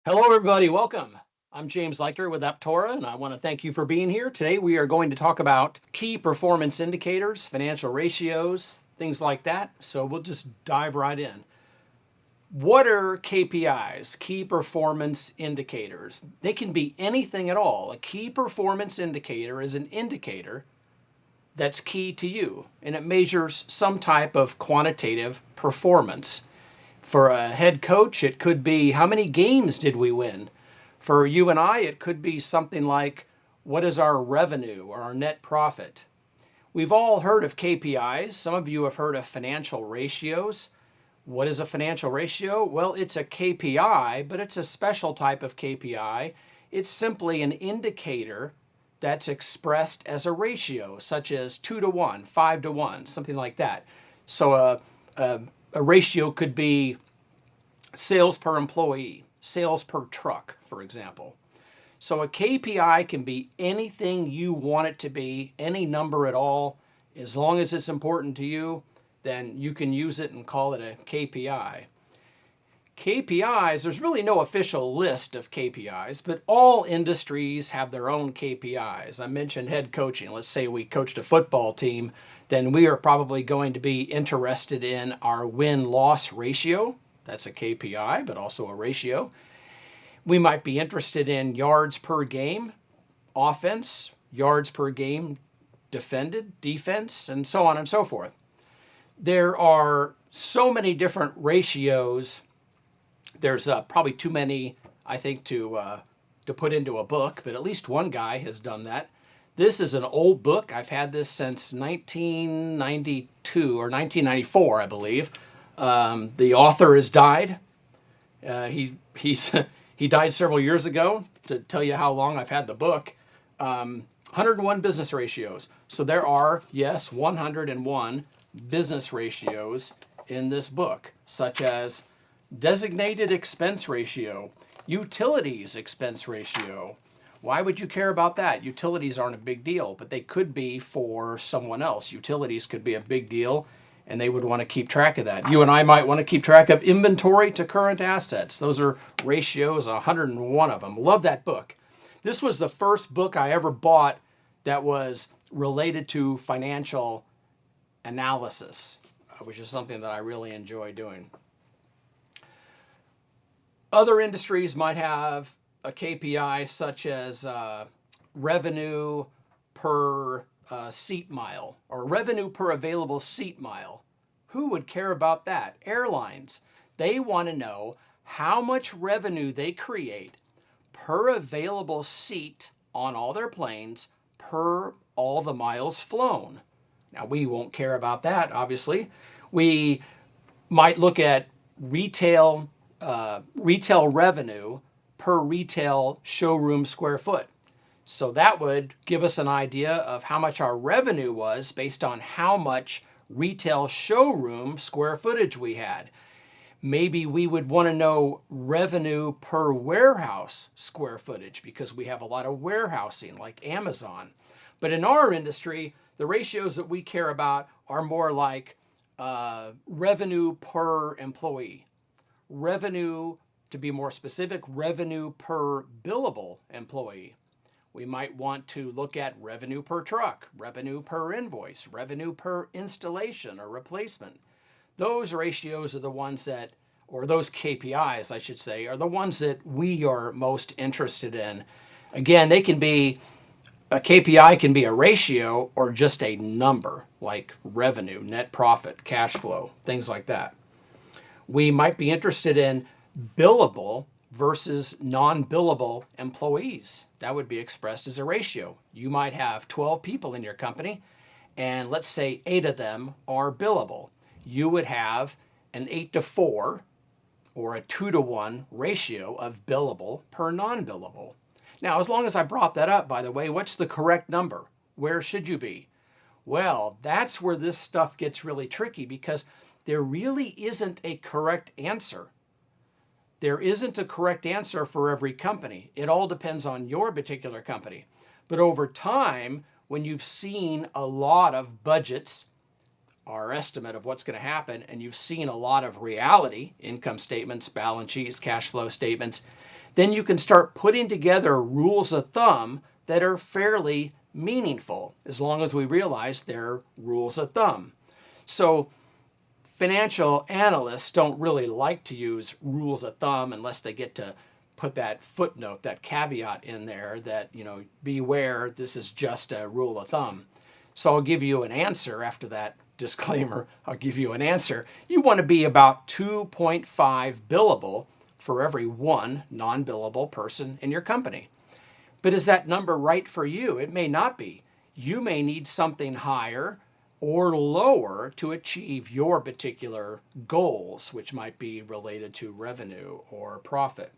Hello, everybody. Welcome. I'm James Leichter with Aptora, and I want to thank you for being here. Today, we are going to talk about key performance indicators, financial ratios, things like that. So we'll just dive right in. What are KPIs, key performance indicators? They can be anything at all. A key performance indicator is an indicator that's key to you, and it measures some type of quantitative performance. For a head coach, it could be how many games did we win? For you and I, it could be something like what is our revenue or our net profit? We've all heard of KPIs. Some of you have heard of financial ratios. What is a financial ratio? Well, it's a KPI, but it's a special type of KPI. It's simply an indicator that's expressed as a ratio, such as 2 to 1, 5 to 1, something like that. So a ratio could be sales per employee, sales per truck, for example. So a KPI can be anything you want it to be, any number at all. As long as it's important to you, then you can use it and call it a KPI. KPIs, there's really no official list of KPIs, but all industries have their own KPIs. I mentioned head coaching. Let's say we coached a football team, then we are probably going to be interested in our win-loss ratio. That's a KPI, but also a ratio. We might be interested in yards per game, offense, yards per game defended, defense, and so on and so forth. There are so many different ratios. There's probably too many, I think, to put into a book, but at least one guy has done that. This is an old book. I've had this since 1992 or 1994, I believe. The author has died. He died several years ago. To tell you how long I've had the book, 101 business ratios. So there are, yes, 101 business ratios in this book, such as designated expense ratio, utilities expense ratio. Why would you care about that? Utilities aren't a big deal, but they could be for someone else. Utilities could be a big deal, and they would want to keep track of that. You and I might want to keep track of inventory to current assets. Those are ratios, 101 of them. Love that book. This was the first book I ever bought that was related to financial analysis, which is something that I really enjoy doing. Other industries might have a KPI such as revenue per seat mile or revenue per available seat mile. Who would care about that? Airlines. They want to know how much revenue they create per available seat on all their planes per all the miles flown. Now, we won't care about that, obviously. We might look at retail revenue per retail showroom square foot. So that would give us an idea of how much our revenue was based on how much retail showroom square footage we had. Maybe we would want to know revenue per warehouse square footage because we have a lot of warehousing like Amazon. But in our industry, the ratios that we care about are more like revenue per employee, revenue, to be more specific, revenue per billable employee. We might want to look at revenue per truck, revenue per invoice, revenue per installation or replacement. Those ratios are the ones that, or those KPIs, I should say, are the ones that we are most interested in. Again, they can be, a KPI can be a ratio or just a number, like revenue, net profit, cash flow, things like that. We might be interested in billable versus non-billable employees. That would be expressed as a ratio. You might have 12 people in your company, and let's say 8 of them are billable. You would have an 8 to 4 or a 2 to 1 ratio of billable per non-billable. Now, as long as I brought that up, by the way, what's the correct number? Where should you be? Well, that's where this stuff gets really tricky because there really isn't a correct answer. There isn't a correct answer for every company. It all depends on your particular company. But over time, when you've seen a lot of budgets, our estimate of what's going to happen, and you've seen a lot of reality, income statements, balance sheets, cash flow statements, then you can start putting together rules of thumb that are fairly meaningful, as long as we realize they're rules of thumb. So financial analysts don't really like to use rules of thumb unless they get to put that footnote, that caveat in there that, beware, this is just a rule of thumb. So I'll give you an answer after that disclaimer. I'll give you an answer. You want to be about 2.5 billable for every one non-billable person in your company. But is that number right for you? It may not be. You may need something higher or lower to achieve your particular goals, which might be related to revenue or profit.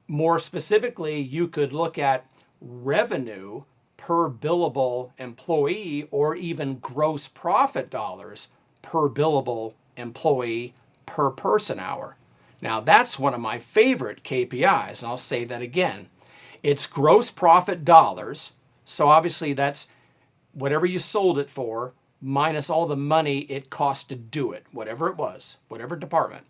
More specifically, you could look at revenue per billable employee or even gross profit dollars per billable employee per person hour. Now, that's one of my favorite KPIs, and I'll say that again. It's gross profit dollars, so obviously that's whatever you sold it for minus all the money it cost to do it, whatever it was, whatever department.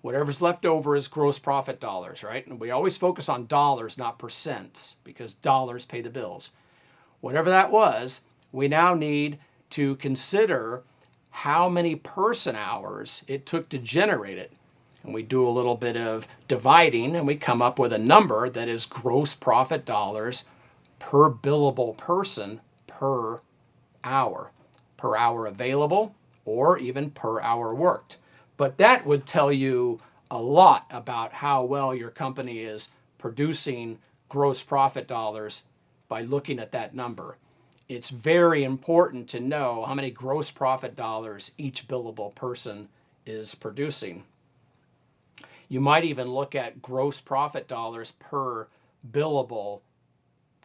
Whatever's left over is gross profit dollars, right? And we always focus on dollars, not percents, because dollars pay the bills. Whatever that was, we now need to consider how many person hours it took to generate it. And we do a little bit of dividing, and we come up with a number that is gross profit dollars per billable person per hour available, or even per hour worked. But that would tell you a lot about how well your company is producing gross profit dollars by looking at that number. It's very important to know how many gross profit dollars each billable person is producing. You might even look at gross profit dollars per billable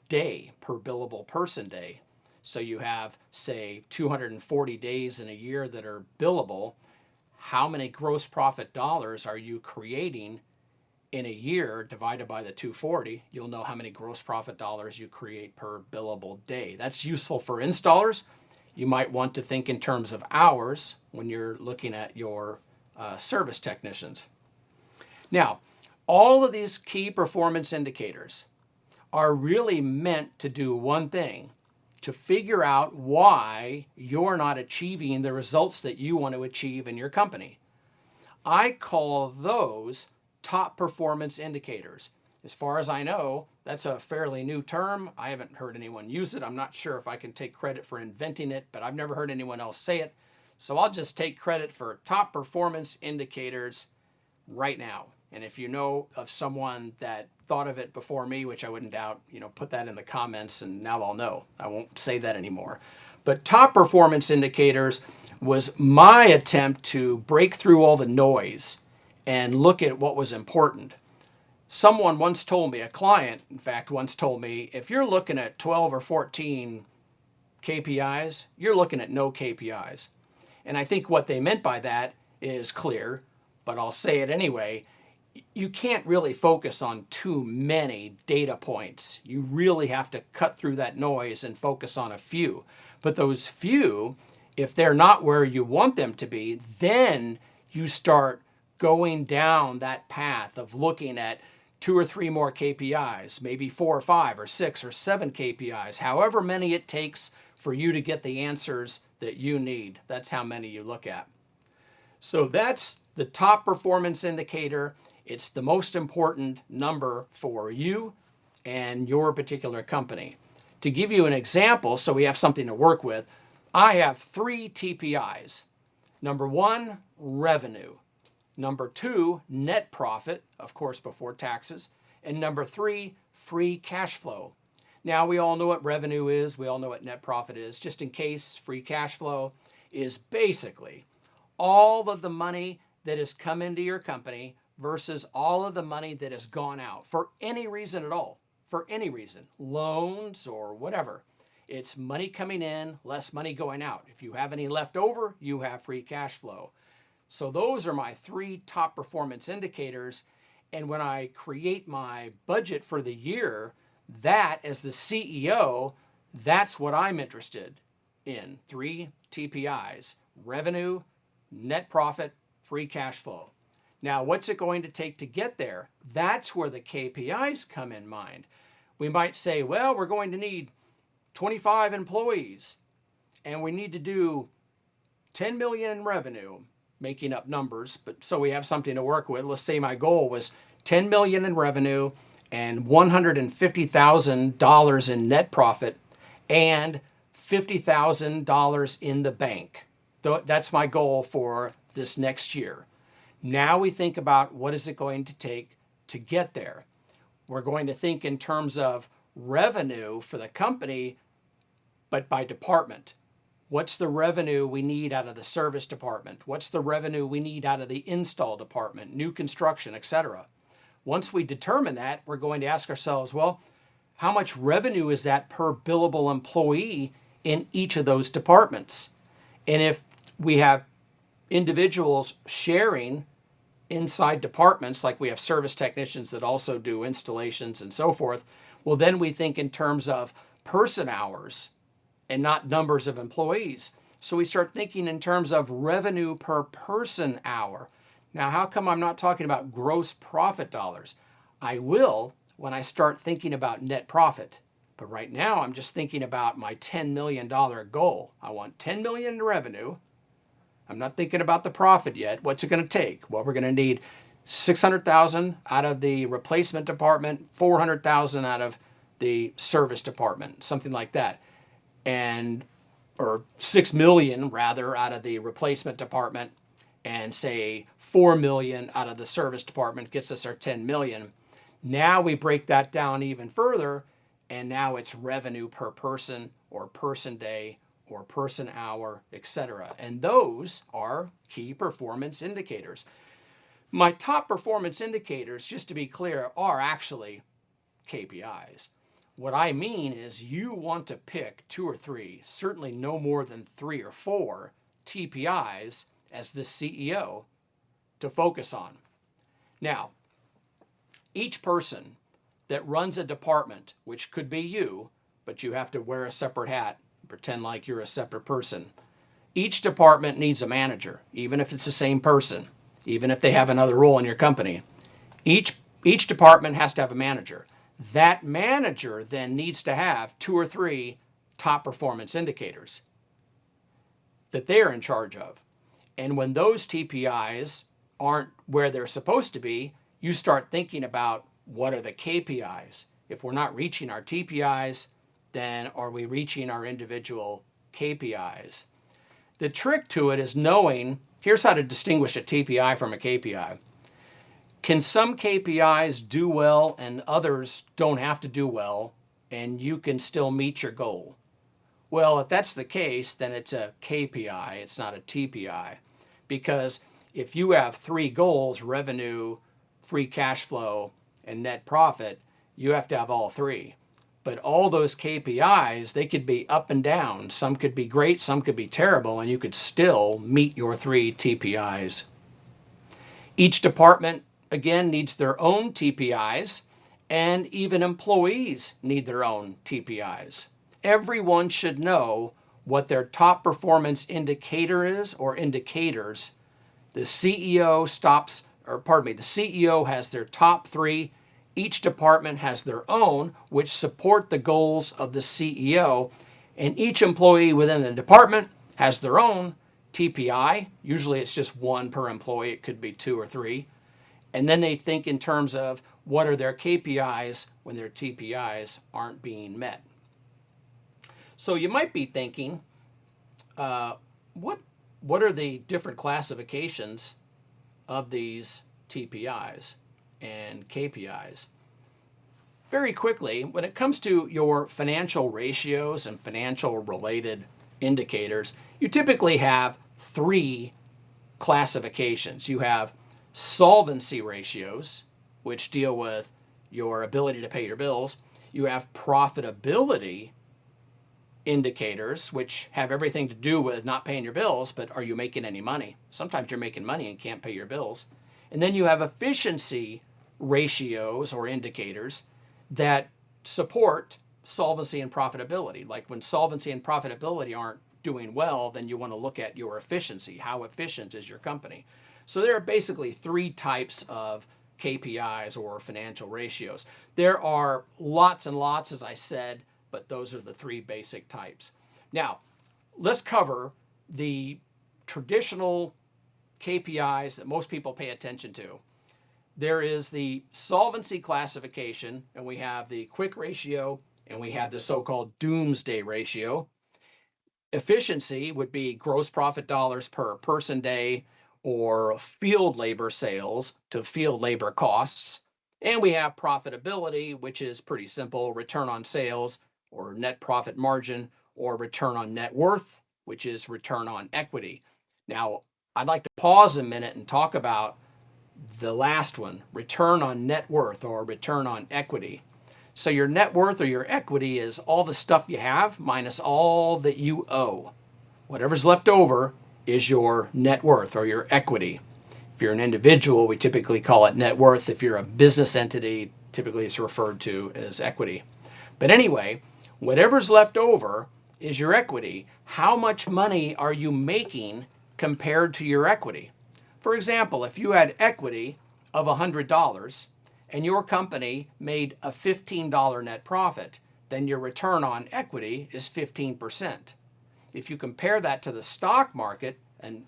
day, per billable person day. So you have, say, 240 days in a year that are billable. How many gross profit dollars are you creating in a year divided by the 240? You'll know how many gross profit dollars you create per billable day. That's useful for installers. You might want to think in terms of hours when you're looking at your service technicians. Now, all of these key performance indicators are really meant to do one thing: to figure out why you're not achieving the results that you want to achieve in your company. I call those top performance indicators. As far as I know, that's a fairly new term. I haven't heard anyone use it. I'm not sure if I can take credit for inventing it, but I've never heard anyone else say it. So I'll just take credit for top performance indicators right now. And if you know of someone that thought of it before me, which I wouldn't doubt, put that in the comments and now I'll know. I won't say that anymore. But top performance indicators was my attempt to break through all the noise and look at what was important. Someone once told me, a client, in fact, once told me, if you're looking at 12 or 14 KPIs, you're looking at no KPIs. And I think what they meant by that is clear, but I'll say it anyway. You can't really focus on too many data points. You really have to cut through that noise and focus on a few. But those few, if they're not where you want them to be, then you start going down that path of looking at 2 or 3 more KPIs, maybe 4 or 5 or 6 or 7 KPIs, however many it takes for you to get the answers that you need. That's how many you look at. So that's the top performance indicator. It's the most important number for you and your particular company. To give you an example, so we have something to work with, I have 3 TPIs. Number 1, revenue. Number 2, net profit, of course before taxes. And number 3, free cash flow. Now we all know what revenue is, we all know what net profit is. Just in case, free cash flow is basically all of the money that has come into your company versus all of the money that has gone out for any reason at all, for any reason, loans or whatever. It's money coming in, less money going out. If you have any left over, you have free cash flow. So those are my 3 top performance indicators. And when I create my budget for the year, that as the CEO, that's what I'm interested in. 3 TPIs: revenue, net profit, free cash flow. Now, what's it going to take to get there? That's where the KPIs come in mind. We might say, well, we're going to need 25 employees and we need to do 10 million in revenue, making up numbers, but so we have something to work with. Let's say my goal was 10 million in revenue and $150,000 in net profit and $50,000 in the bank. That's my goal for this next year. Now we think about what is it going to take to get there. We're going to think in terms of revenue for the company, but by department. What's the revenue we need out of the service department? What's the revenue we need out of the install department, new construction, etc.? Once we determine that, we're going to ask ourselves, well, how much revenue is that per billable employee in each of those departments? And if we have individuals sharing inside departments, like we have service technicians that also do installations and so forth, well, then we think in terms of person hours and not numbers of employees. So we start thinking in terms of revenue per person hour. Now, how come I'm not talking about gross profit dollars? I will when I start thinking about net profit. But right now, I'm just thinking about my $10 million goal. I want 10 million in revenue. I'm not thinking about the profit yet. What's it going to take? Well, we're going to need 600,000 out of the replacement department, 400,000 out of the service department, something like that. Or 6 million rather out of the replacement department, and say 4 million out of the service department gets us our 10 million. Now we break that down even further, and now it's revenue per person or person day or person hour, etc. And those are key performance indicators. My top performance indicators, just to be clear, are actually KPIs. What I mean is you want to pick 2 or 3, certainly no more than 3 or 4 TPIs as the CEO to focus on. Now, each person that runs a department, which could be you, but you have to wear a separate hat, pretend like you're a separate person. Each department needs a manager, even if it's the same person, even if they have another role in your company. Each department has to have a manager. That manager then needs to have 2 or 3 top performance indicators that they're in charge of. And when those TPIs aren't where they're supposed to be, you start thinking about what are the KPIs. If we're not reaching our TPIs, then are we reaching our individual KPIs? The trick to it is knowing, here's how to distinguish a TPI from a KPI. Can some KPIs do well and others don't have to do well, and you can still meet your goal? Well, if that's the case, then it's a KPI, it's not a TPI. Because if you have 3 goals, revenue, free cash flow, and net profit, you have to have all 3. But all those KPIs, they could be up and down. Some could be great, some could be terrible, and you could still meet your 3 TPIs. Each department, again, needs their own TPIs, and even employees need their own TPIs. Everyone should know what their top performance indicator is or indicators. The CEO has their top 3. Each department has their own, which support the goals of the CEO, and each employee within the department has their own TPI. Usually it's just 1 per employee. It could be 2 or 3. And then they think in terms of what are their KPIs when their TPIs aren't being met. So you might be thinking, what are the different classifications of these TPIs and KPIs? Very quickly, when it comes to your financial ratios and financial related indicators, you typically have 3 classifications. You have solvency ratios, which deal with your ability to pay your bills. You have profitability indicators, which have everything to do with not paying your bills, but are you making any money? Sometimes you're making money and can't pay your bills. And then you have efficiency ratios or indicators that support solvency and profitability. Like when solvency and profitability aren't doing well, then you want to look at your efficiency. How efficient is your company? So there are basically three types of KPIs or financial ratios. There are lots and lots, as I said, but those are the three basic types. Now, let's cover the traditional KPIs that most people pay attention to. There is the solvency classification, and we have the quick ratio, and we have the so-called doomsday ratio. Efficiency would be gross profit dollars per person day, or field labor sales to field labor costs. And we have profitability, which is pretty simple, return on sales or net profit margin, or return on net worth, which is return on equity. Now, I'd like to pause a minute and talk about the last one, return on net worth or return on equity. So your net worth or your equity is all the stuff you have minus all that you owe. Whatever's left over is your net worth or your equity. If you're an individual, we typically call it net worth. If you're a business entity, typically it's referred to as equity. But anyway, whatever's left over is your equity. How much money are you making compared to your equity? For example, if you had equity of $100 and your company made a $15 net profit, then your return on equity is 15%. If you compare that to the stock market, an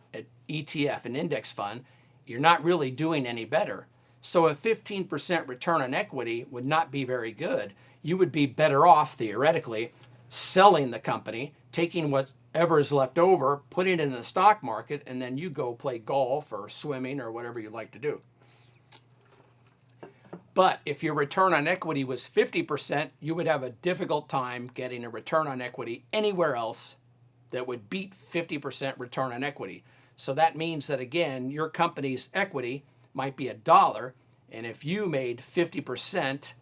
ETF, an index fund, you're not really doing any better. So a 15% return on equity would not be very good. You would be better off, theoretically, selling the company, taking whatever is left over, putting it in the stock market, and then you go play golf or swimming or whatever you like to do. But if your return on equity was 50%, you would have a difficult time getting a return on equity anywhere else that would beat 50% return on equity. So that means that, again, your company's equity might be $1, and if you made 50%,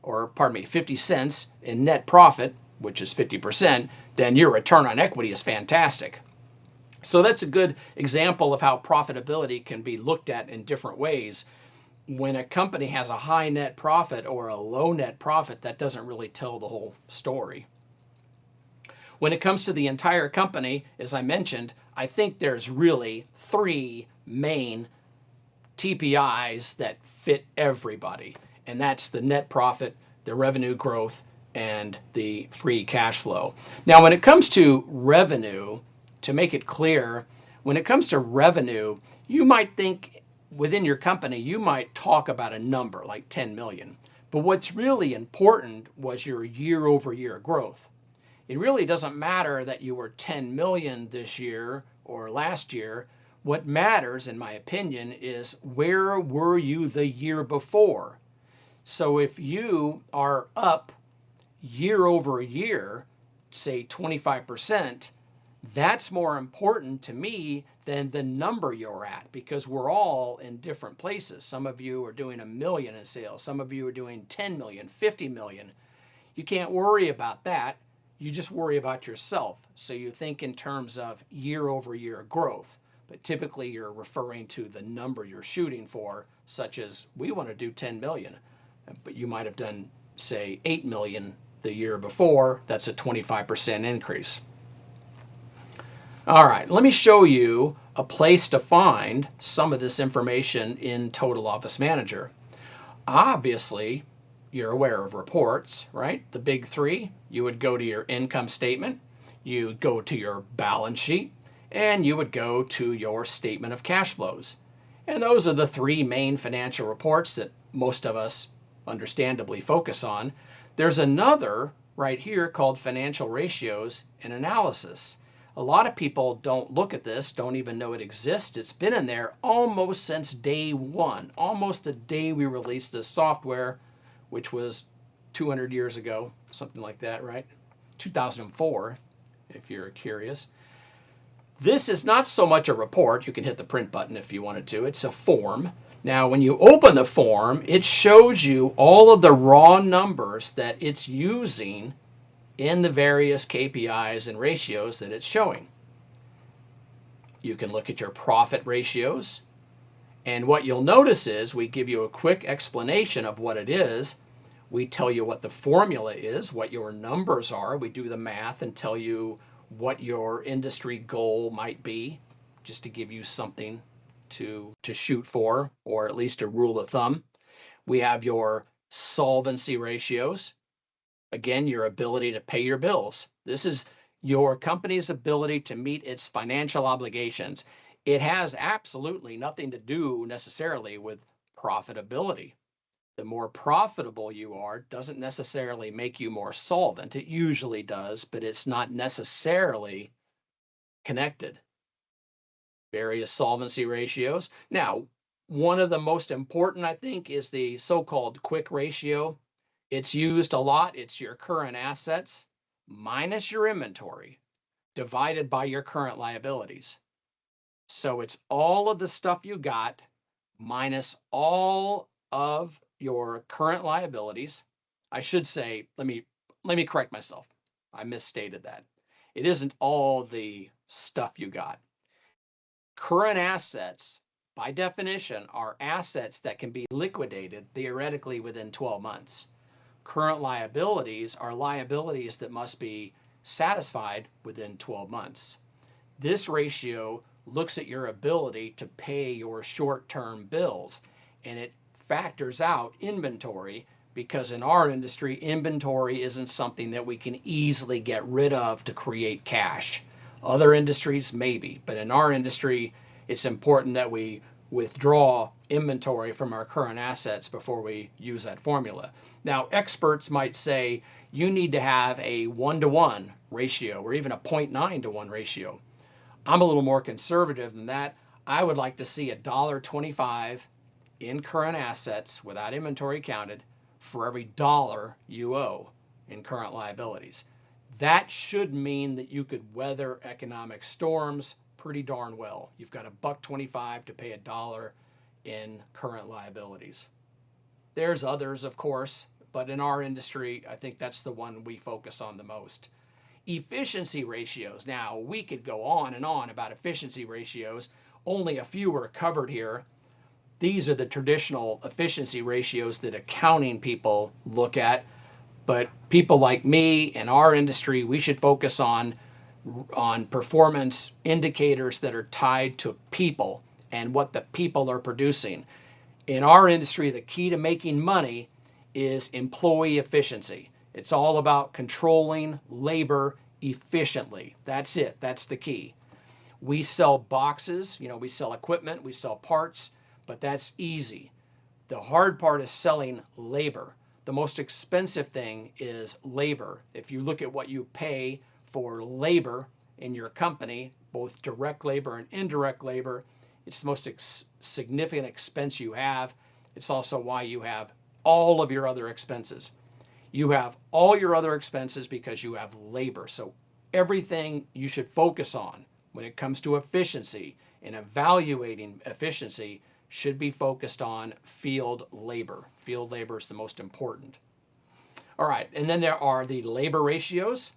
or pardon me, 50 cents in net profit, which is 50%, then your return on equity is fantastic. So that's a good example of how profitability can be looked at in different ways. When a company has a high net profit or a low net profit, that doesn't really tell the whole story. When it comes to the entire company, as I mentioned, I think there's really three main TPIs that fit everybody, and that's the net profit, the revenue growth, and the free cash flow. Now, when it comes to revenue, to make it clear, when it comes to revenue, you might think within your company, you might talk about a number like 10 million. But what's really important was your year-over-year growth. It really doesn't matter that you were 10 million this year or last year. What matters, in my opinion, is where were you the year before? So if you are up year over year, say 25%, that's more important to me than the number you're at, because we're all in different places. Some of you are doing $1 million in sales. Some of you are doing 10 million, 50 million. You can't worry about that. You just worry about yourself. So you think in terms of year over year growth, but typically you're referring to the number you're shooting for, such as we want to do 10 million, but you might have done, say, 8 million the year before. That's a 25% increase. All right, let me show you a place to find some of this information in Total Office Manager. Obviously, you're aware of reports, right? The big three. You would go to your income statement, you would go to your balance sheet, and you would go to your statement of cash flows. And those are the three main financial reports that most of us understandably focus on. There's another right here called financial ratios and analysis. A lot of people don't look at this, don't even know it exists. It's been in there almost since day one, almost the day we released this software, which was 200 years ago, something like that, right? 2004, if you're curious. This is not so much a report. You can hit the print button if you wanted to. It's a form. Now, when you open the form, it shows you all of the raw numbers that it's using in the various KPIs and ratios that it's showing. You can look at your profit ratios. And what you'll notice is we give you a quick explanation of what it is. We tell you what the formula is, what your numbers are. We do the math and tell you what your industry goal might be, just to give you something to shoot for, or at least a rule of thumb. We have your solvency ratios. Again, your ability to pay your bills. This is your company's ability to meet its financial obligations. It has absolutely nothing to do necessarily with profitability. The more profitable you are doesn't necessarily make you more solvent. It usually does, but it's not necessarily connected. Various solvency ratios. Now, one of the most important, I think, is the so-called quick ratio. It's used a lot. It's your current assets minus your inventory divided by your current liabilities. So it's all of the stuff you got minus all of your current liabilities. I should say, let me correct myself. I misstated that. It isn't all the stuff you got. Current assets, by definition, are assets that can be liquidated theoretically within 12 months. Current liabilities are liabilities that must be satisfied within 12 months. This ratio looks at your ability to pay your short-term bills, and it factors out inventory, because in our industry, inventory isn't something that we can easily get rid of to create cash. Other industries, maybe, but in our industry, it's important that we withdraw inventory from our current assets before we use that formula. Now, experts might say you need to have a 1-to-1 ratio or even a 0.9-to-1 ratio. I'm a little more conservative than that. I would like to see $1.25 in current assets without inventory counted for every dollar you owe in current liabilities. That should mean that you could weather economic storms pretty darn well. You've got $1.25 to pay $1 in current liabilities. There's others, of course, but in our industry, I think that's the one we focus on the most. Efficiency ratios. Now, we could go on and on about efficiency ratios. Only a few are covered here. These are the traditional efficiency ratios that accounting people look at. But people like me in our industry, we should focus on performance indicators that are tied to people and what the people are producing. In our industry, the key to making money is employee efficiency. It's all about controlling labor efficiently. That's it. That's the key. We sell boxes, we sell equipment, we sell parts, but that's easy. The hard part is selling labor. The most expensive thing is labor. If you look at what you pay for labor in your company, both direct labor and indirect labor, it's the most significant expense you have. It's also why you have all of your other expenses. You have all your other expenses because you have labor. So everything you should focus on when it comes to efficiency and evaluating efficiency should be focused on field labor. Field labor is the most important. All right, and then there are the labor ratios.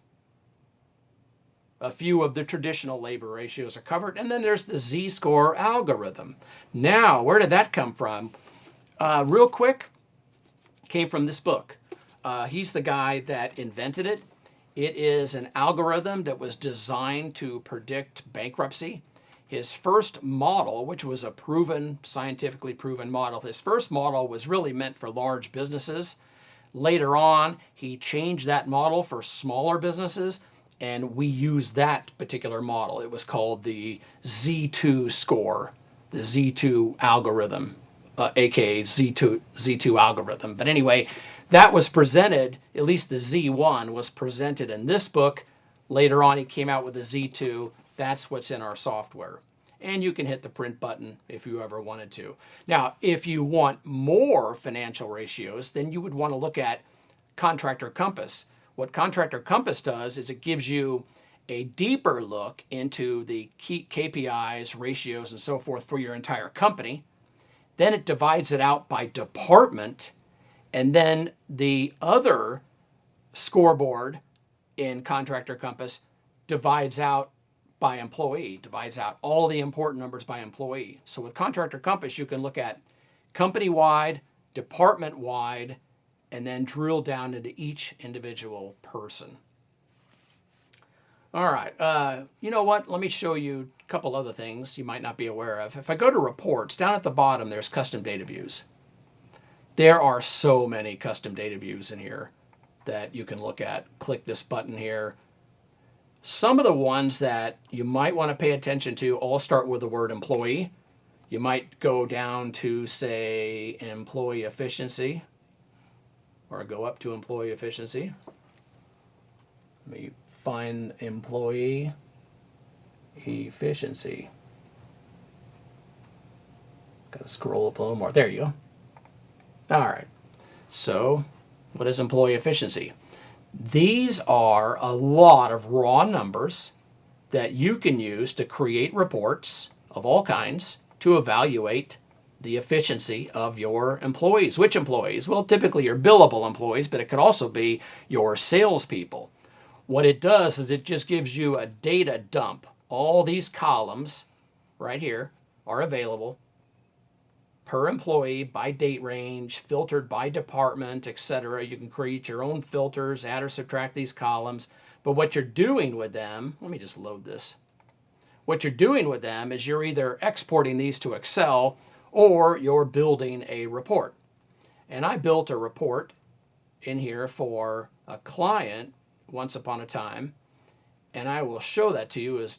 A few of the traditional labor ratios are covered. And then there's the Z-score algorithm. Now, where did that come from? Real quick, came from this book. He's the guy that invented it. It is an algorithm that was designed to predict bankruptcy. His first model, which was a scientifically proven model, his first model was really meant for large businesses. Later on, he changed that model for smaller businesses, and we used that particular model. It was called the Z2 score, the Z2 algorithm, aka Z2 algorithm. But anyway, that was presented, at least the Z1 was presented in this book. Later on, he came out with the Z2. That's what's in our software. And you can hit the print button if you ever wanted to. Now, if you want more financial ratios, then you would want to look at Contractor Compass. What Contractor Compass does is it gives you a deeper look into the key KPIs, ratios, and so forth for your entire company. Then it divides it out by department, and then the other scoreboard in Contractor Compass divides out by employee, divides out all the important numbers by employee. So with Contractor Compass, you can look at company-wide, department-wide, and then drill down into each individual person. All right. You know what? Let me show you a couple other things you might not be aware of. If I go to reports, down at the bottom, there's custom data views. There are so many custom data views in here that you can look at. Click this button here. Some of the ones that you might want to pay attention to all start with the word employee. You might go down to, say, employee efficiency, or go up to employee efficiency. Let me find employee efficiency. Got to scroll up a little more. There you go. All right. So, what is employee efficiency? These are a lot of raw numbers that you can use to create reports of all kinds to evaluate the efficiency of your employees. Which employees? Well, typically your billable employees, but it could also be your salespeople. What it does is it just gives you a data dump. All these columns right here are available per employee, by date range, filtered by department, etc. You can create your own filters, add or subtract these columns. But what you're doing with them, let me just load this. What you're doing with them is you're either exporting these to Excel or you're building a report. And I built a report in here for a client once upon a time, and I will show that to you as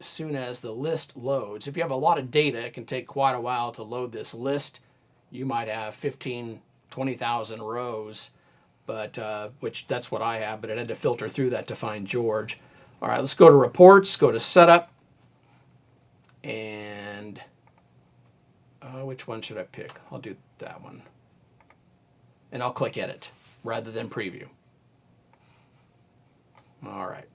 soon as the list loads. If you have a lot of data, it can take quite a while to load this list. You might have 15, 20,000 rows, but which that's what I have, but it had to filter through that to find George. All right, let's go to reports, go to setup, and which one should I pick? I'll do that one. And I'll click edit rather than preview. All right.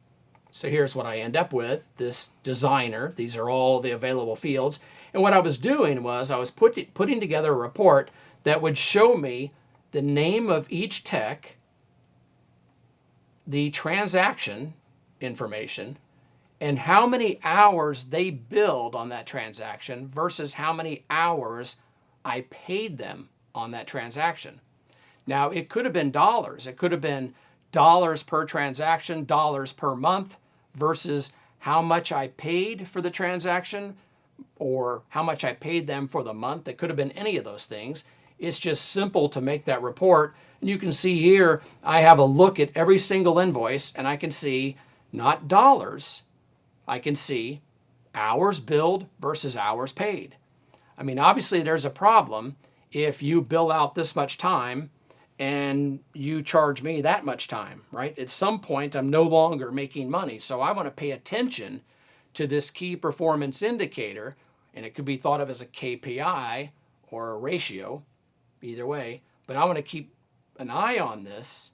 So here's what I end up with, this designer. These are all the available fields. And what I was doing was I was putting together a report that would show me the name of each tech, the transaction information, and how many hours they billed on that transaction versus how many hours I paid them on that transaction. Now, it could have been dollars. It could have been dollars per transaction, dollars per month, versus how much I paid for the transaction or how much I paid them for the month. It could have been any of those things. It's just simple to make that report. And you can see here, I have a look at every single invoice and I can see not dollars, I can see hours billed versus hours paid. I mean, obviously there's a problem if you bill out this much time and you charge me that much time, right? At some point, I'm no longer making money. So I want to pay attention to this key performance indicator, and it could be thought of as a KPI or a ratio, either way. But I want to keep an eye on this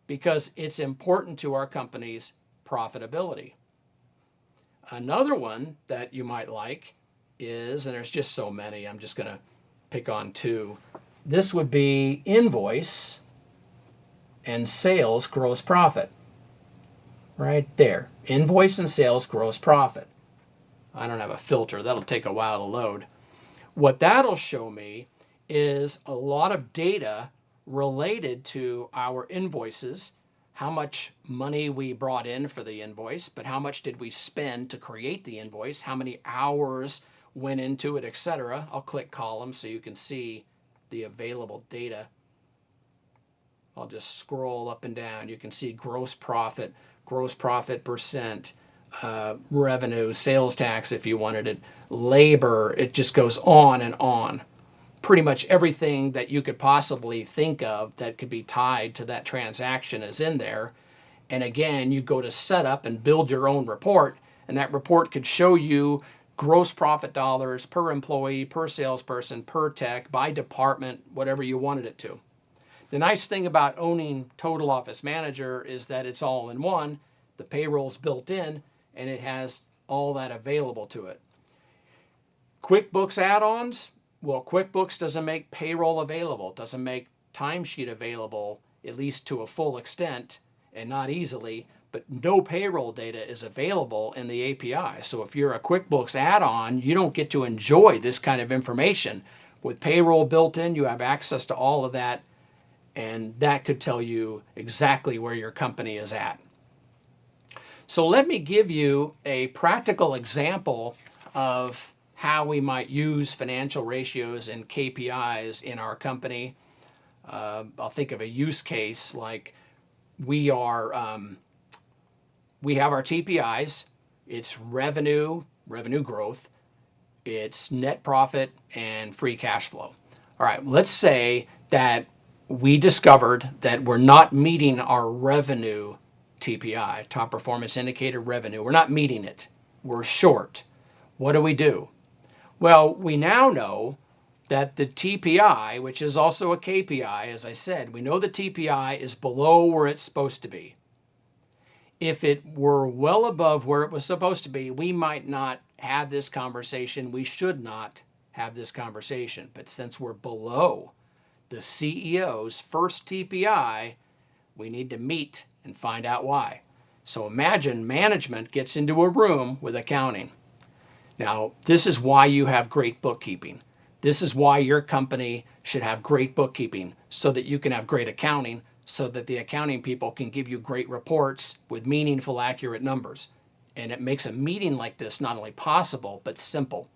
because it's important to our company's profitability. Another one that you might like is, and there's just so many, I'm just going to pick on two. This would be invoice and sales gross profit. Right there. Invoice and sales gross profit. I don't have a filter. That'll take a while to load. What that'll show me is a lot of data related to our invoices, how much money we brought in for the invoice, but how much did we spend to create the invoice, how many hours went into it, etc. I'll click column so you can see the available data. I'll just scroll up and down. You can see gross profit percent, revenue, sales tax if you wanted it, labor. It just goes on and on. Pretty much everything that you could possibly think of that could be tied to that transaction is in there. And again, you go to setup and build your own report, and that report could show you gross profit dollars per employee, per salesperson, per tech, by department, whatever you wanted it to. The nice thing about owning Total Office Manager is that it's all in one. The payroll's built in, and it has all that available to it. QuickBooks add-ons, well, QuickBooks doesn't make payroll available, doesn't make timesheet available, at least to a full extent, and not easily. But no payroll data is available in the API. So if you're a QuickBooks add-on, you don't get to enjoy this kind of information. With payroll built in, you have access to all of that, and that could tell you exactly where your company is at. So let me give you a practical example of how we might use financial ratios and KPIs in our company. I'll think of a use case like we have our TPIs. It's revenue growth, it's net profit, and free cash flow. All right, let's say that we discovered that we're not meeting our revenue TPI, top performance indicator revenue. We're not meeting it. We're short. What do? Well, we now know that the TPI, which is also a KPI, as I said, we know the TPI is below where it's supposed to be. If it were well above where it was supposed to be, we might not have this conversation. We should not have this conversation. But since we're below the CEO's first TPI, we need to meet and find out why. So imagine management gets into a room with accounting. Now, this is why you have great bookkeeping. This is why your company should have great bookkeeping, so that you can have great accounting, so that the accounting people can give you great reports with meaningful, accurate numbers. And it makes a meeting like this not only possible, but simple.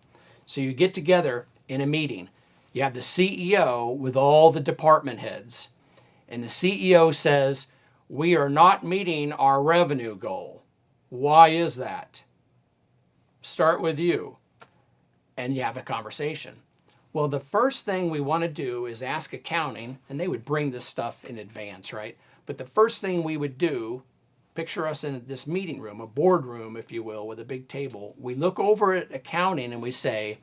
So you get together in a meeting. You have the CEO with all the department heads. And the CEO says, we are not meeting our revenue goal. Why is that? Start with you. And you have a conversation. Well, the first thing we want to do is ask accounting, and they would bring this stuff in advance, right? But the first thing we would do, picture us in this meeting room, a boardroom, if you will, with a big table. We look over at accounting and we say,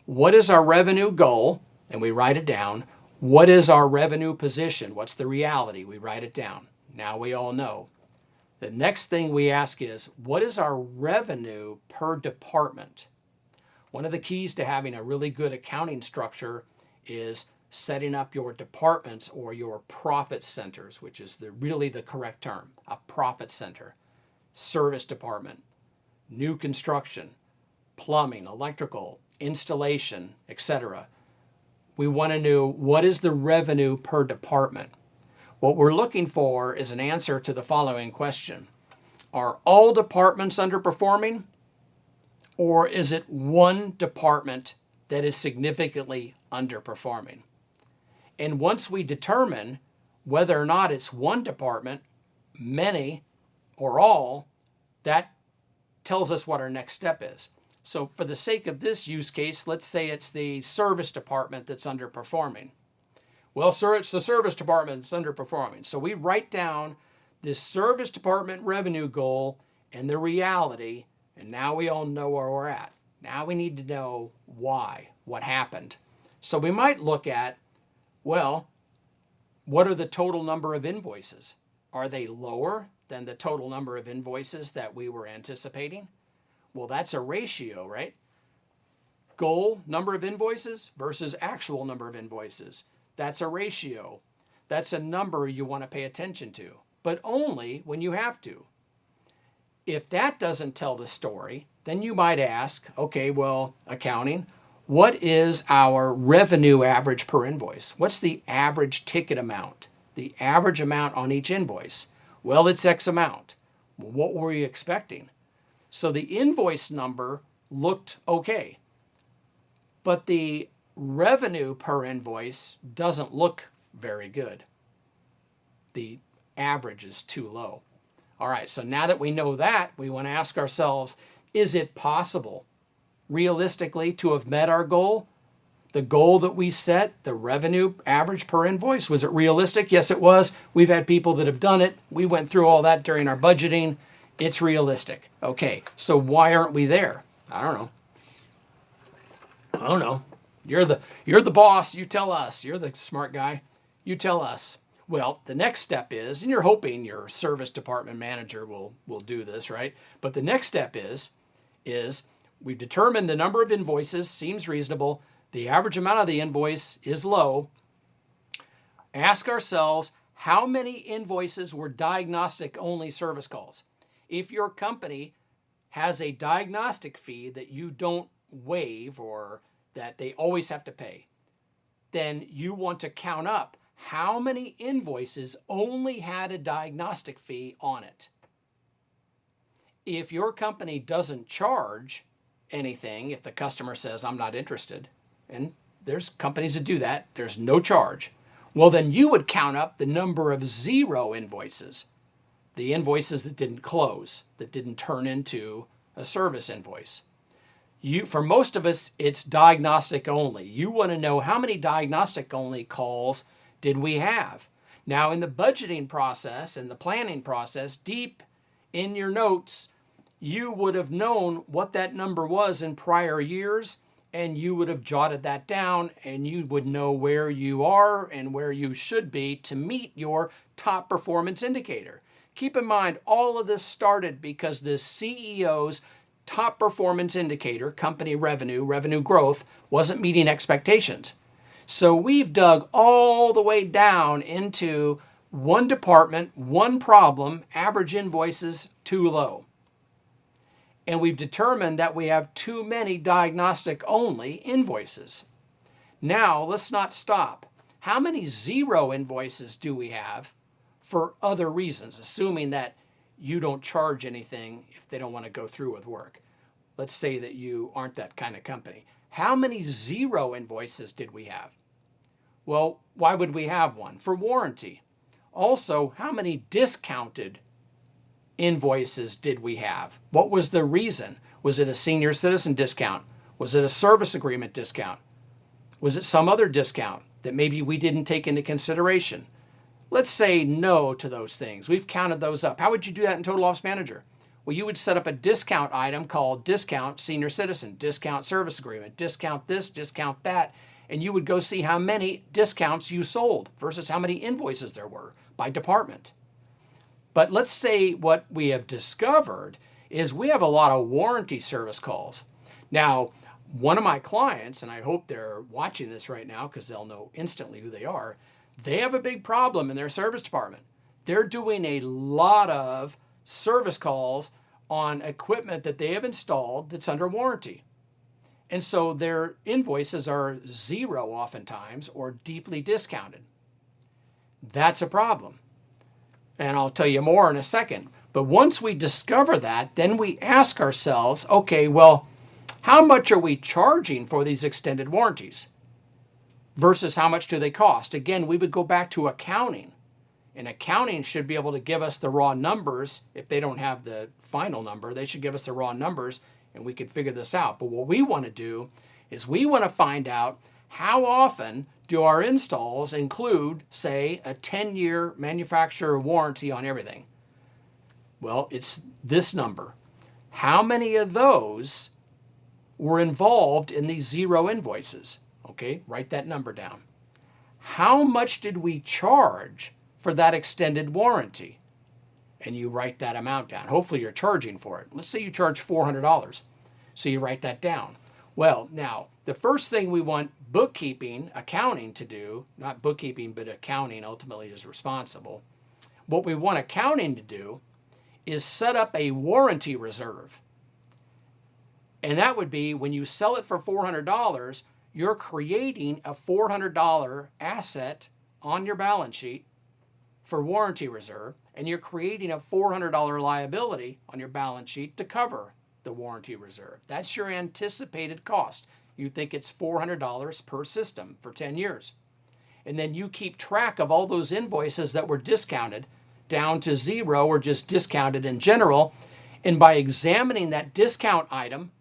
what is our revenue goal? And we write it down. What is our revenue position? What's the reality? We write it down. Now we all know. The next thing we ask is, what is our revenue per department? One of the keys to having a really good accounting structure is setting up your departments or your profit centers, which is really the correct term, a profit center. Service department, new construction, plumbing, electrical, installation, etc. We want to know, what is the revenue per department? What we're looking for is an answer to the following question. Are all departments underperforming? Or is it one department that is significantly underperforming? And once we determine whether or not it's one department, many, or all, that tells us what our next step is. So for the sake of this use case, let's say it's the service department that's underperforming. Well, sir, it's the service department that's underperforming. So we write down this service department revenue goal and the reality. And now we all know where we're at. Now we need to know why, what happened. So we might look at, well, what are the total number of invoices? Are they lower than the total number of invoices that we were anticipating? Well, that's a ratio, right? Goal, number of invoices versus actual number of invoices. That's a ratio. That's a number you want to pay attention to, but only when you have to. If that doesn't tell the story, then you might ask, okay, well, accounting, what is our revenue average per invoice? What's the average ticket amount? The average amount on each invoice? Well, it's X amount. Well, what were you expecting? So the invoice number looked okay, but the revenue per invoice doesn't look very good. The average is too low. All right, so now that we know that, we want to ask ourselves, is it possible, realistically, to have met our goal? The goal that we set, the revenue average per invoice, was it realistic? Yes, it was. We've had people that have done it. We went through all that during our budgeting. It's realistic. Okay, so why aren't we there? I don't know. You're the boss. You tell us. You're the smart guy. You tell us. Well, the next step is, and you're hoping your service department manager will do this, right? But the next step is we've determined the number of invoices seems reasonable. The average amount of the invoice is low. Ask ourselves, how many invoices were diagnostic-only service calls? If your company has a diagnostic fee that you don't waive or that they always have to pay, then you want to count up how many invoices only had a diagnostic fee on it. if your company doesn't charge anything, if the customer says, I'm not interested, and there's companies that do that, there's no charge, well, then you would count up the number of zero invoices, the invoices that didn't close, that didn't turn into a service invoice. For most of us, it's diagnostic only. You want to know how many diagnostic only calls did we have. Now, in the budgeting process and the planning process, deep in your notes, you would have known what that number was in prior years, and you would have jotted that down, and you would know where you are and where you should be to meet your top performance indicator. Keep in mind, all of this started because the CEO's top performance indicator, company revenue growth, wasn't meeting expectations. So we've dug all the way down into one department, one problem, average invoices too low. And we've determined that we have too many diagnostic only invoices. Now, let's not stop. How many zero invoices do we have for other reasons, assuming that you don't charge anything if they don't want to go through with work? Let's say that you aren't that kind of company. How many zero invoices did we have? Well, why would we have one? For warranty. Also, how many discounted invoices did we have? What was the reason? Was it a senior citizen discount? Was it a service agreement discount? Was it some other discount that maybe we didn't take into consideration? Let's say no to those things. We've counted those up. How would you do that in Total Office Manager? Well, you would set up a discount item called discount senior citizen, discount service agreement, discount this, discount that, and you would go see how many discounts you sold versus how many invoices there were by department. But let's say what we have discovered is we have a lot of warranty service calls. Now, one of my clients, and I hope they're watching this right now because they'll know instantly who they are, they have a big problem in their service department. They're doing a lot of service calls on equipment that they have installed that's under warranty. And so their invoices are zero oftentimes or deeply discounted. That's a problem. And I'll tell you more in a second. But once we discover that, then we ask ourselves, okay, well, how much are we charging for these extended warranties versus how much do they cost? Again, we would go back to accounting. And accounting should be able to give us the raw numbers. If they don't have the final number, they should give us the raw numbers and we could figure this out. But what we want to do is we want to find out how often do our installs include, say, a 10-year manufacturer warranty on everything? Well, it's this number. How many of those were involved in these zero invoices? Okay, write that number down. How much did we charge for that extended warranty? And you write that amount down. Hopefully you're charging for it. Let's say you charge $400. So you write that down. Well, now, the first thing we want bookkeeping, accounting to do, not bookkeeping, but accounting ultimately is responsible. What we want accounting to do is set up a warranty reserve. And that would be when you sell it for $400, you're creating a $400 asset on your balance sheet for warranty reserve, and you're creating a $400 liability on your balance sheet to cover the warranty reserve. That's your anticipated cost. You think it's $400 per system for 10 years. And then you keep track of all those invoices that were discounted down to zero or just discounted in general. And by examining that discount item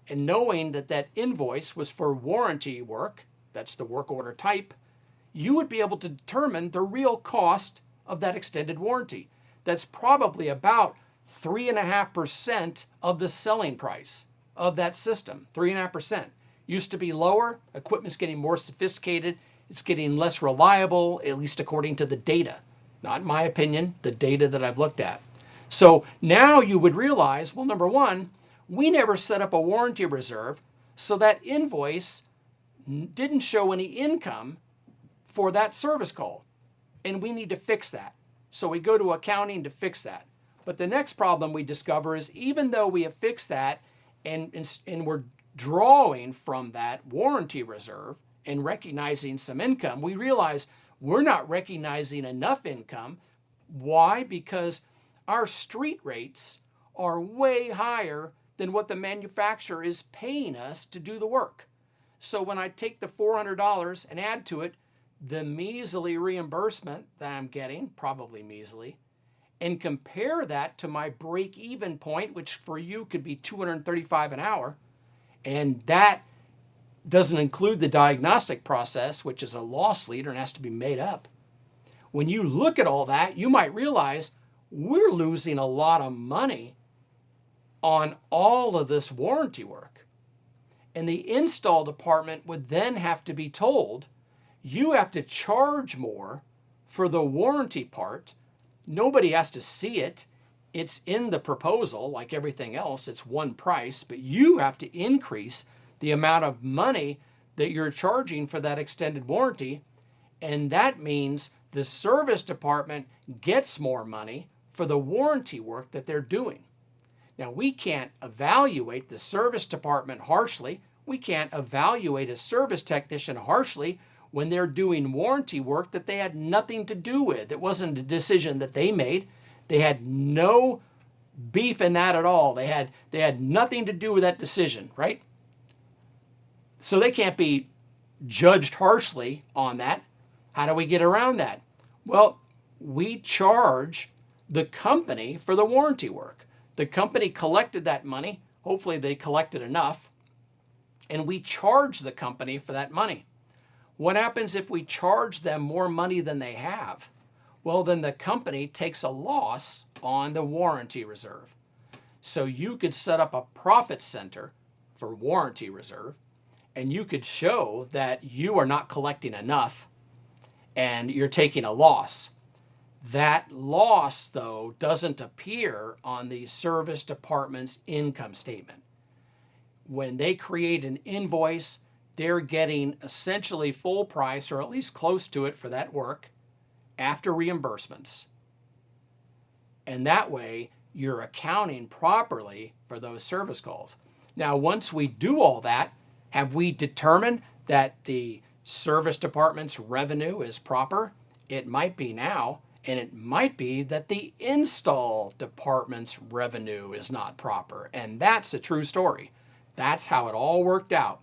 and knowing that that invoice was for warranty work, that's the work order type, you would be able to determine the real cost of that extended warranty. That's probably about 3.5% of the selling price of that system. 3.5%. Used to be lower. Equipment's getting more sophisticated. It's getting less reliable, at least according to the data. Not my opinion, the data that I've looked at. So now you would realize, well, number one, we never set up a warranty reserve, so that invoice didn't show any income for that service call. And we need to fix that. So we go to accounting to fix that. But the next problem we discover is even though we have fixed that and we're drawing from that warranty reserve and recognizing some income, we realize we're not recognizing enough income. Why? Because our street rates are way higher than what the manufacturer is paying us to do the work. So when I take the $400 and add to it the measly reimbursement that I'm getting, probably measly, and compare that to my break-even point, which for you could be $235 an hour, and that doesn't include the diagnostic process, which is a loss leader and has to be made up. When you look at all that, you might realize we're losing a lot of money on all of this warranty work. And the install department would then have to be told, you have to charge more for the warranty part. Nobody has to see it. It's in the proposal, like everything else. It's one price, but you have to increase the amount of money that you're charging for that extended warranty. And that means the service department gets more money for the warranty work that they're doing. Now, we can't evaluate the service department harshly. We can't evaluate a service technician harshly when they're doing warranty work that they had nothing to do with. It wasn't a decision that they made. They had no beef in that at all. They had nothing to do with that decision, right? So they can't be judged harshly on that. How do we get around that? Well, we charge the company for the warranty work. The company collected that money. Hopefully they collected enough. And we charge the company for that money. What happens if we charge them more money than they have? Well, then the company takes a loss on the warranty reserve. So you could set up a profit center for warranty reserve, and you could show that you are not collecting enough and you're taking a loss. That loss, though, doesn't appear on the service department's income statement. When they create an invoice, they're getting essentially full price, or at least close to it, for that work after reimbursements. And that way, you're accounting properly for those service calls. Now, once we do all that, have we determined that the service department's revenue is proper? It might be now. And it might be that the install department's revenue is not proper. And that's a true story. That's how it all worked out.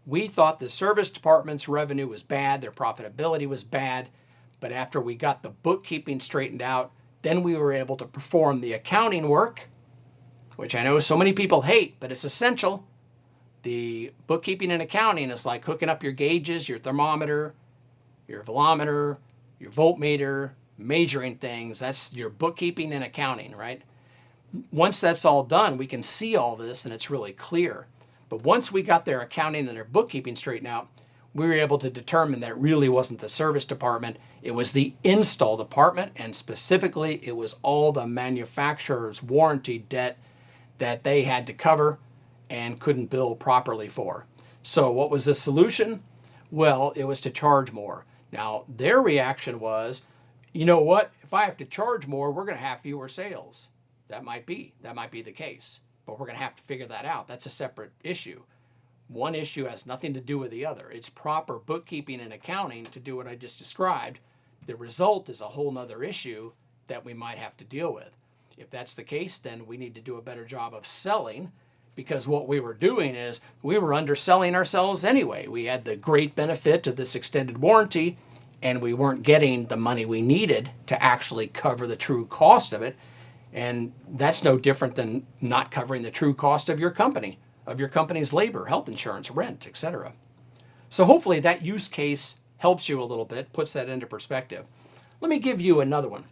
We thought the service department's revenue was bad, their profitability was bad, but after we got the bookkeeping straightened out, then we were able to perform the accounting work, which I know so many people hate, but it's essential. The bookkeeping and accounting is like hooking up your gauges, your thermometer, your velometer, your voltmeter, measuring things. That's your bookkeeping and accounting, right? Once that's all done, we can see all this and it's really clear. But once we got their accounting and their bookkeeping straightened out, we were able to determine that it really wasn't the service department, it was the install department, and specifically it was all the manufacturer's warranty debt that they had to cover and couldn't bill properly for. So what was the solution? Well, it was to charge more. Now, their reaction was, you know what, if I have to charge more, we're going to have fewer sales. That might be the case, but we're going to have to figure that out. That's a separate issue. One issue has nothing to do with the other. It's proper bookkeeping and accounting to do what I just described. The result is a whole nother issue that we might have to deal with. If that's the case, then we need to do a better job of selling, because what we were doing is we were underselling ourselves anyway. We had the great benefit of this extended warranty, and we weren't getting the money we needed to actually cover the true cost of it. And that's no different than not covering the true cost of your company's labor, health insurance, rent, etc. So hopefully that use case helps you a little bit, puts that into perspective. Let me give you another one.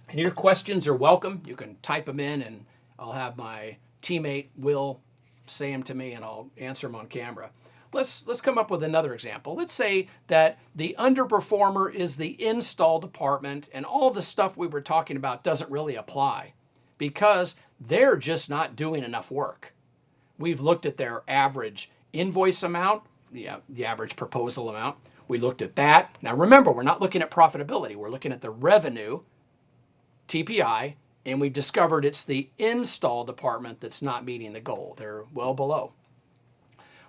And your questions are welcome. You can type them in and I'll have my teammate Will say them to me and I'll answer them on camera. Let's come up with another example. Let's say that the underperformer is the install department and all the stuff we were talking about doesn't really apply because they're just not doing enough work. We've looked at their average invoice amount, the average proposal amount. We looked at that. Now remember, we're not looking at profitability. We're looking at the revenue, TPI, and we've discovered it's the install department that's not meeting the goal. They're well below.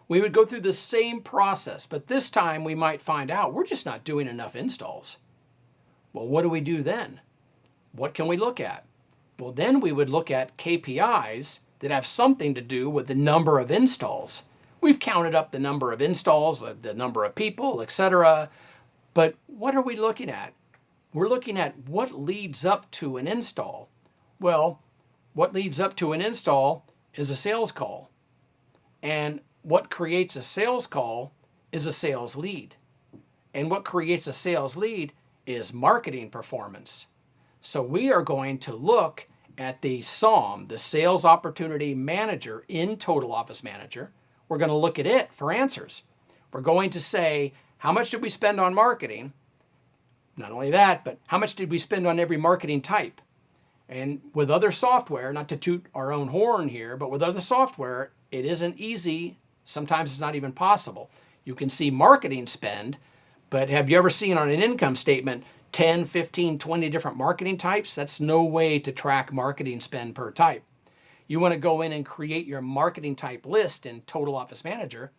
We would go through the same process, but this time we might find out we're just not doing enough installs. Well, what do we do then? What can we look at? Well, then we would look at KPIs that have something to do with the number of installs. We've counted up the number of installs, the number of people, etc. But what are we looking at? We're looking at what leads up to an install. Well, what leads up to an install is a sales call. And what creates a sales call is a sales lead. And what creates a sales lead is marketing performance. So we are going to look at the SOM, the Sales Opportunity Manager in Total Office Manager. We're going to look at it for answers. We're going to say, how much did we spend on marketing? Not only that, but how much did we spend on every marketing type? And with other software, not to toot our own horn here, but with other software, it isn't easy. Sometimes it's not even possible. You can see marketing spend, but have you ever seen on an income statement 10, 15, 20 different marketing types? That's no way to track marketing spend per type. You want to go in and create your marketing type list in Total Office Manager,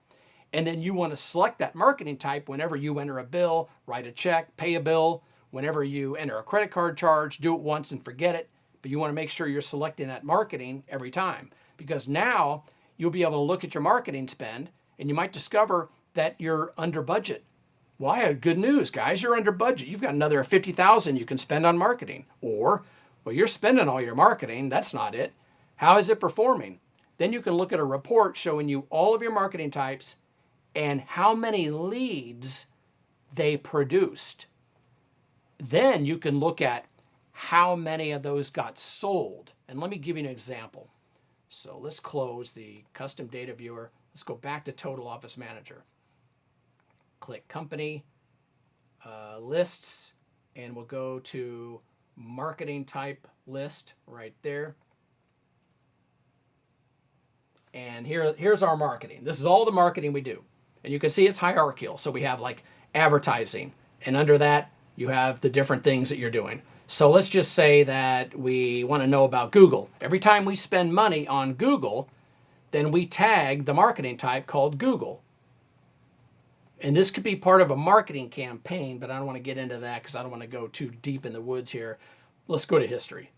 and then you want to select that marketing type whenever you enter a bill, write a check, pay a bill, whenever you enter a credit card charge, do it once and forget it. But you want to make sure you're selecting that marketing every time, because now you'll be able to look at your marketing spend and you might discover that you're under budget. Well, I have good news, guys. You're under budget. You've got another $50,000 you can spend on marketing. Or, well, you're spending all your marketing. That's not it. How is it performing? Then you can look at a report showing you all of your marketing types and how many leads they produced. Then you can look at how many of those got sold. And let me give you an example. So let's close the custom data viewer. Let's go back to Total Office Manager. Click Company, Lists, and we'll go to Marketing Type List right there. And here's our marketing. This is all the marketing we do. And you can see it's hierarchical. So we have like advertising. And under that, you have the different things that you're doing. So let's just say that we want to know about Google. Every time we spend money on Google, then we tag the marketing type called Google. And this could be part of a marketing campaign, but I don't want to get into that because I don't want to go too deep in the woods here. Let's go to history.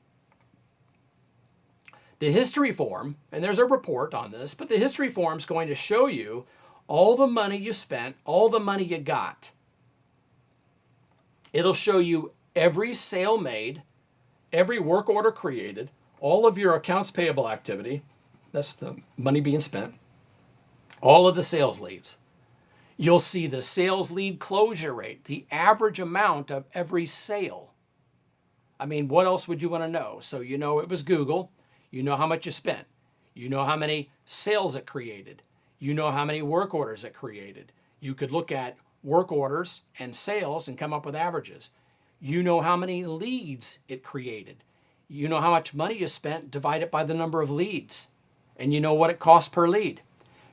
The history form, and there's a report on this, but the history form is going to show you all the money you spent, all the money you got. It'll show you every sale made, every work order created, all of your accounts payable activity, that's the money being spent, all of the sales leads. You'll see the sales lead closure rate, the average amount of every sale. I mean, what else would you want to know? So you know it was Google. You know how much you spent. You know how many sales it created. You know how many work orders it created. You could look at work orders and sales and come up with averages. You know how many leads it created. You know how much money you spent, divide it by the number of leads. And you know what it cost per lead.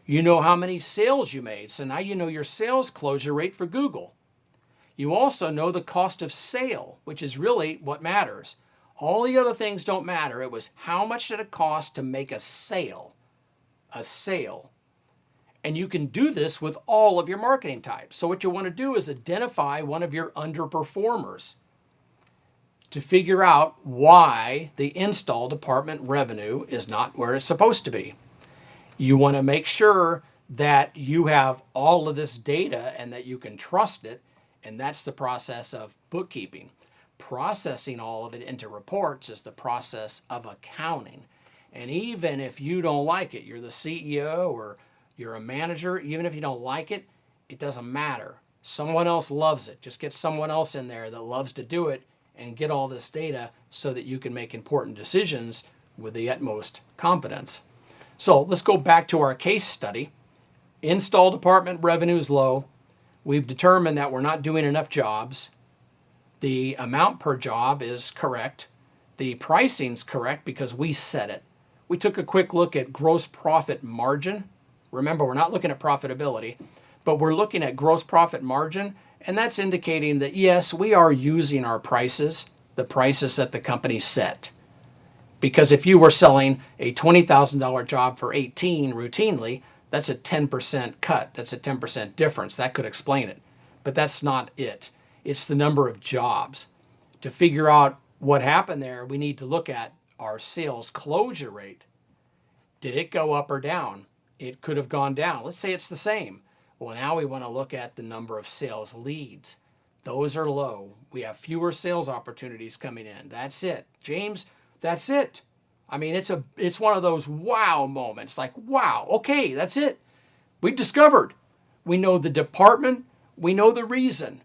You know how many sales you made. So now you know your sales closure rate for Google. You also know the cost of sale, which is really what matters. All the other things don't matter. It was how much did it cost to make a sale? A sale. And you can do this with all of your marketing types. So what you want to do is identify one of your underperformers to figure out why the install department revenue is not where it's supposed to be. You want to make sure that you have all of this data and that you can trust it. And that's the process of bookkeeping. Processing all of it into reports is the process of accounting. And even if you don't like it, you're the CEO or you're a manager, even if you don't like it, it doesn't matter. Someone else loves it. Just get someone else in there that loves to do it and get all this data so that you can make important decisions with the utmost confidence. So let's go back to our case study. Install department revenue is low. We've determined that we're not doing enough jobs. The amount per job is correct. The pricing's correct because we set it. We took a quick look at gross profit margin. Remember, we're not looking at profitability, but we're looking at gross profit margin, and that's indicating that, yes, we are using our prices, the prices that the company set. Because if you were selling a $20,000 job for 18 routinely, that's a 10% cut. That's a 10% difference. That could explain it. But that's not it. It's the number of jobs. To figure out what happened there, we need to look at, our sales closure rate, did it go up or down? It could have gone down. Let's say it's the same. Well, now we want to look at the number of sales leads. Those are low. We have fewer sales opportunities coming in. That's it. James, that's it. I mean, it's one of those wow moments. Like, wow, okay, that's it. We've discovered. We know the department. We know the reason.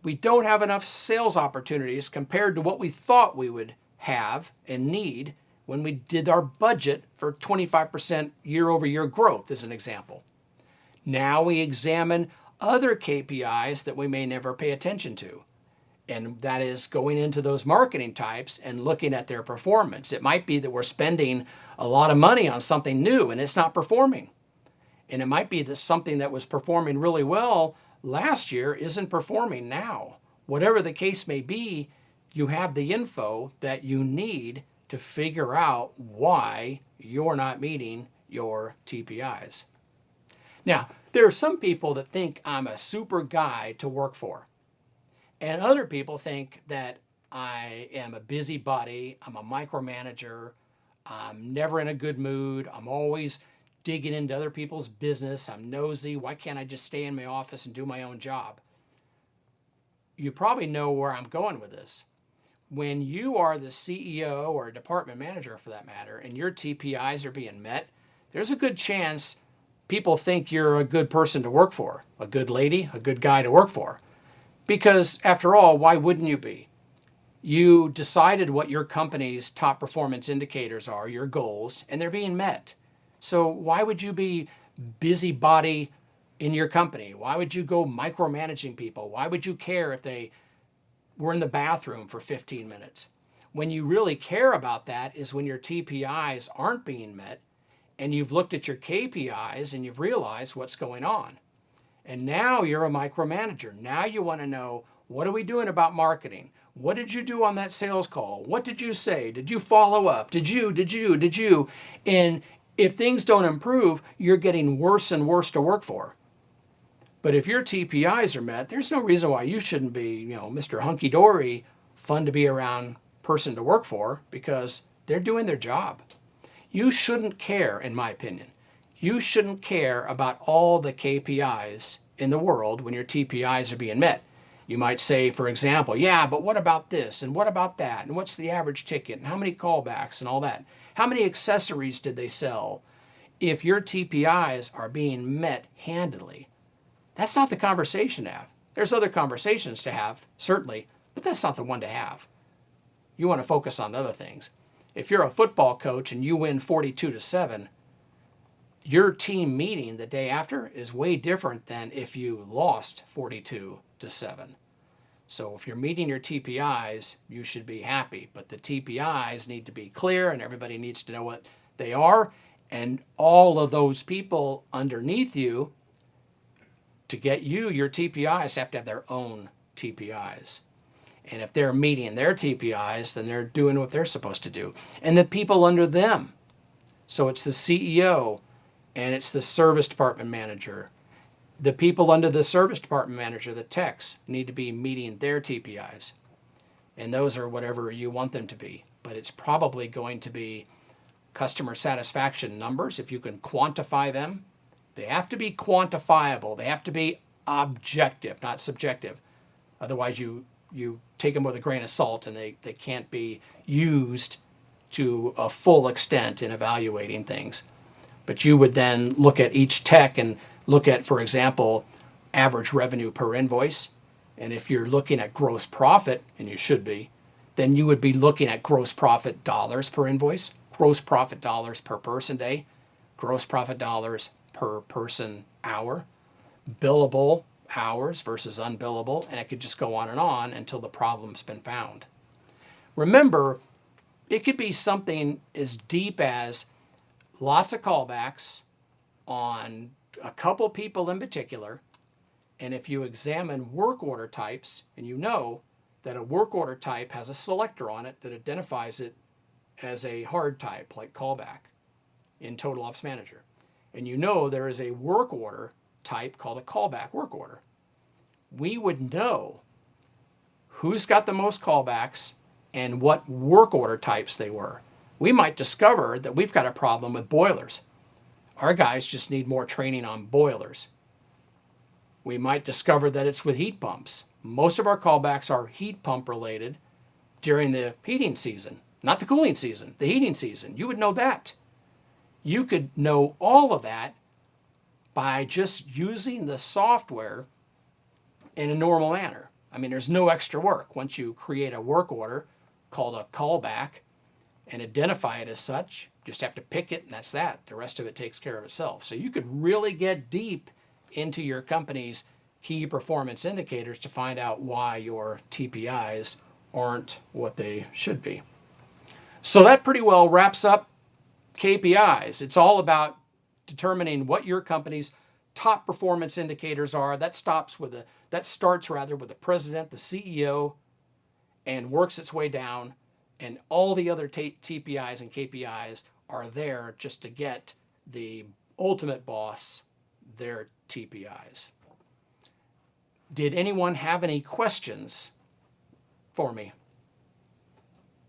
We don't have enough sales opportunities compared to what we thought we would have and need when we did our budget for 25% year-over-year growth, as an example. Now we examine other KPIs that we may never pay attention to. And that is going into those marketing types and looking at their performance. It might be that we're spending a lot of money on something new and it's not performing. And it might be that something that was performing really well last year isn't performing now. Whatever the case may be, you have the info that you need to figure out why you're not meeting your TPIs. Now, there are some people that think I'm a super guy to work for. And other people think that I am a busybody, I'm a micromanager, I'm never in a good mood, I'm always digging into other people's business, I'm nosy, why can't I just stay in my office and do my own job? You probably know where I'm going with this. When you are the CEO or a department manager for that matter, and your TPIs are being met, there's a good chance people think you're a good person to work for, a good lady, a good guy to work for. Because after all, why wouldn't you be? You decided what your company's top performance indicators are, your goals, and they're being met. So why would you be busybody in your company? Why would you go micromanaging people? Why would you care if they were in the bathroom for 15 minutes? When you really care about that is when your TPIs aren't being met and you've looked at your KPIs and you've realized what's going on. And now you're a micromanager. Now you want to know, what are we doing about marketing? What did you do on that sales call? What did you say? Did you follow up? Did you? And if things don't improve, you're getting worse and worse to work for. But if your TPIs are met, there's no reason why you shouldn't be, Mr. Hunky-Dory, fun to be around person to work for, because they're doing their job. You shouldn't care, in my opinion. You shouldn't care about all the KPIs in the world when your TPIs are being met. You might say, for example, yeah, but what about this and what about that? And what's the average ticket and how many callbacks and all that? How many accessories did they sell? If your TPIs are being met handily, that's not the conversation to have. There's other conversations to have, certainly, but that's not the one to have. You want to focus on other things. If you're a football coach and you win 42-7, your team meeting the day after is way different than if you lost 42-7. So if you're meeting your TPIs, you should be happy. But the TPIs need to be clear and everybody needs to know what they are. And all of those people underneath you, to get you your TPIs, have to have their own TPIs. And if they're meeting their TPIs, then they're doing what they're supposed to do. And the people under them. So it's the CEO and it's the service department manager. The people under the service department manager, the techs, need to be meeting their TPIs. And those are whatever you want them to be. But it's probably going to be customer satisfaction numbers, if you can quantify them. They have to be quantifiable. They have to be objective, not subjective. Otherwise, you take them with a grain of salt and they can't be used to a full extent in evaluating things. But you would then look at each tech and look at, for example, average revenue per invoice. And if you're looking at gross profit, and you should be, then you would be looking at gross profit dollars per invoice, gross profit dollars per person day, gross profit dollars per person hour, billable hours versus unbillable, and it could just go on until the problem's been found. Remember, it could be something as deep as lots of callbacks on a couple people in particular, and if you examine work order types, and you know that a work order type has a selector on it that identifies it as a hard type, like callback in Total Ops Manager, and you know there is a work order type called a callback work order, we would know who's got the most callbacks and what work order types they were. we might discover that we've got a problem with boilers. Our guys just need more training on boilers. We might discover that it's with heat pumps. Most of our callbacks are heat pump related during the heating season, not the cooling season, the heating season. You would know that. You could know all of that by just using the software in a normal manner. I mean, there's no extra work. Once you create a work order called a callback and identify it as such, just have to pick it and that's that. The rest of it takes care of itself. So you could really get deep into your company's key performance indicators to find out why your TPIs aren't what they should be. So that pretty well wraps up KPIs. It's all about determining what your company's top performance indicators are. That starts with the president, the CEO, and works its way down. And all the other TPIs and KPIs are there just to get the ultimate boss their TPIs. Did anyone have any questions for me?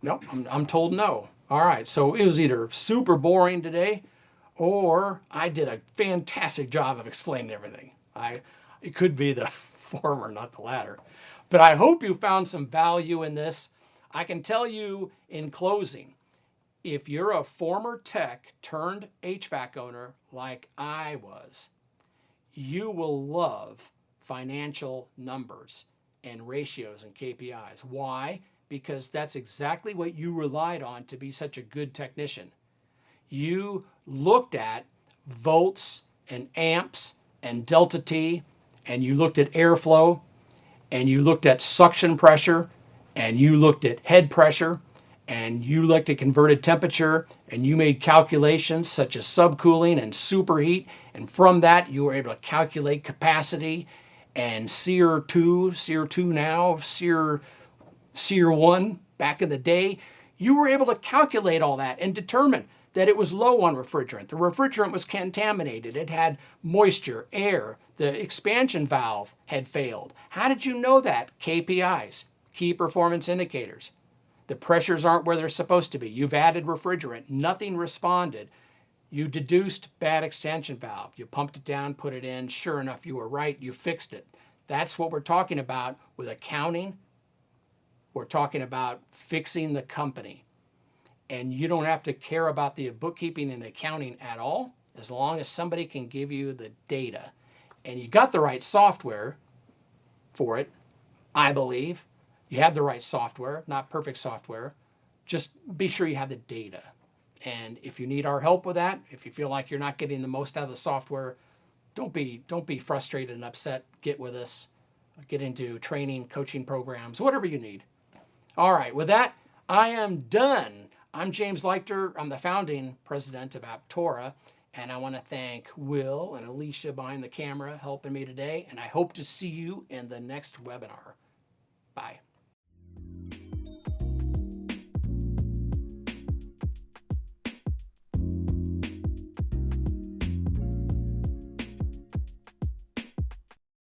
Nope, I'm told no. All right, so it was either super boring today or I did a fantastic job of explaining everything. It could be the former, not the latter. But I hope you found some value in this. I can tell you in closing, if you're a former tech turned HVAC owner like I was, you will love financial numbers and ratios and KPIs. Why? Because that's exactly what you relied on to be such a good technician. You looked at volts and amps and delta T, and you looked at airflow, and you looked at suction pressure, and you looked at head pressure, and you looked at converted temperature, and you made calculations such as subcooling and superheat, and from that you were able to calculate capacity and SEER 2, SEER 2 now, SEER 1 back in the day. You were able to calculate all that and determine that it was low on refrigerant. The refrigerant was contaminated. It had moisture, air. The expansion valve had failed. How did you know that? KPIs, key performance indicators. The pressures aren't where they're supposed to be. You've added refrigerant. Nothing responded. You deduced bad extension valve. You pumped it down, put it in. Sure enough, you were right. You fixed it. That's what we're talking about with accounting. We're talking about fixing the company. And you don't have to care about the bookkeeping and accounting at all, as long as somebody can give you the data. And you got the right software for it, I believe. You have the right software, not perfect software. Just be sure you have the data. And if you need our help with that, if you feel like you're not getting the most out of the software, don't be frustrated and upset. Get with us. Get into training, coaching programs, whatever you need. All right, with that, I am done. I'm James Leichter. I'm the founding president of Aptora, and I want to thank Will and Alicia behind the camera helping me today, and I hope to see you in the next webinar. Bye.